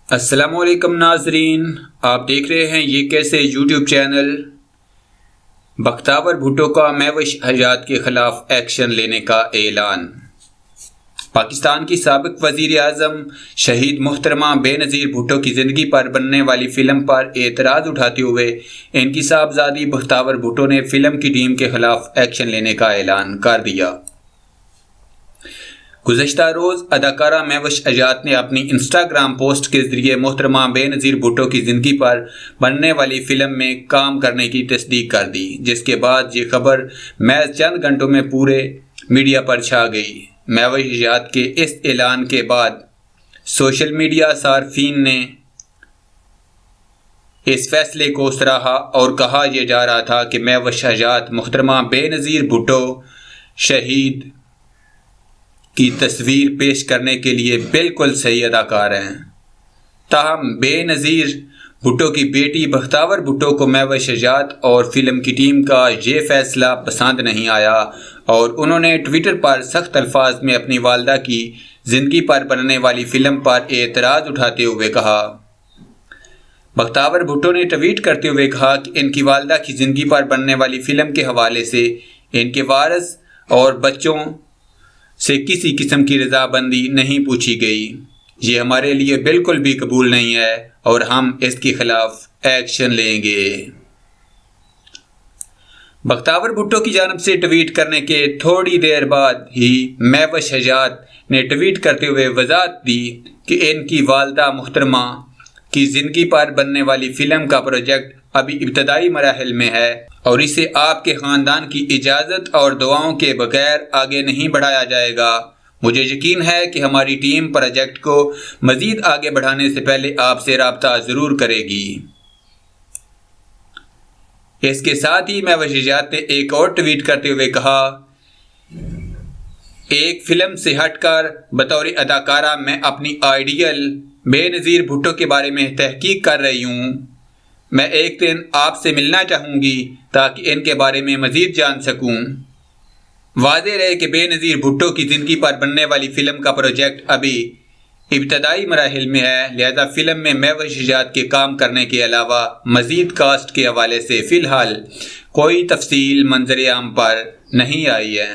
السلام علیکم ناظرین، آپ دیکھ رہے ہیں یہ کیسے یوٹیوب چینل۔ بختیور بھٹو کا مہوش حجات کے خلاف ایکشن لینے کا اعلان۔ پاکستان کی سابق وزیر اعظم شہید محترمہ بے نظیر بھٹو کی زندگی پر بننے والی فلم پر اعتراض اٹھاتے ہوئے ان کی صاحبزادی بختیور بھٹو نے فلم کی ٹیم کے خلاف ایکشن لینے کا اعلان کر دیا۔ گزشتہ روز اداکارہ مہوش حجات نے اپنی انسٹاگرام پوسٹ کے ذریعے محترمہ بے نظیر بھٹو کی زندگی پر بننے والی فلم میں کام کرنے کی تصدیق کر دی، جس کے بعد یہ خبر محض چند گھنٹوں میں پورے میڈیا پر چھا گئی۔ مہوش حجات کے اس اعلان کے بعد سوشل میڈیا صارفین نے اس فیصلے کو سراہا اور کہا یہ جا رہا تھا کہ مہوش حجات محترمہ بے نظیر بھٹو شہید کی تصویر پیش کرنے کے لیے بالکل صحیح اداکار ہیں۔ تاہم بے نظیر بھٹو کی بیٹی بختیور بھٹو کو مہوش حجات اور فلم کی ٹیم کا یہ فیصلہ پسند نہیں آیا اور انہوں نے ٹویٹر پر سخت الفاظ میں اپنی والدہ کی زندگی پر بننے والی فلم پر اعتراض اٹھاتے ہوئے کہا۔ بختیور بھٹو نے ٹویٹ کرتے ہوئے کہا کہ ان کی والدہ کی زندگی پر بننے والی فلم کے حوالے سے ان کے وارث اور بچوں سے کسی قسم کی رضامندی نہیں پوچھی گئی۔ یہ ہمارے لیے بالکل بھی قبول نہیں ہے اور ہم اس کے خلاف ایکشن لیں گے۔ بختیور بھٹو کی جانب سے ٹویٹ کرنے کے تھوڑی دیر بعد ہی مہوش حجات نے ٹویٹ کرتے ہوئے وضاحت دی کہ ان کی والدہ محترمہ کی زندگی پر بننے والی فلم کا پروجیکٹ ابھی ابتدائی مراحل میں ہے اور اسے آپ کے خاندان کی اجازت اور دعاؤں کے بغیر آگے نہیں بڑھایا جائے گا۔ مجھے یقین ہے کہ ہماری ٹیم پروجیکٹ کو مزید آگے بڑھانے سے پہلے آپ سے رابطہ ضرور کرے گی۔ اس کے ساتھ ہی مہوش حجات نے ایک اور ٹویٹ کرتے ہوئے کہا، ایک فلم سے ہٹ کر بطور اداکارہ میں اپنی آئیڈیل بے نظیر بھٹو کے بارے میں تحقیق کر رہی ہوں۔ میں ایک دن آپ سے ملنا چاہوں گی تاکہ ان کے بارے میں مزید جان سکوں۔ واضح رہے کہ بے نظیر بھٹو کی زندگی پر بننے والی فلم کا پروجیکٹ ابھی ابتدائی مراحل میں ہے، لہذا فلم میں مہوش حجات کے کام کرنے کے علاوہ مزید کاسٹ کے حوالے سے فی الحال کوئی تفصیل منظر عام پر نہیں آئی ہے۔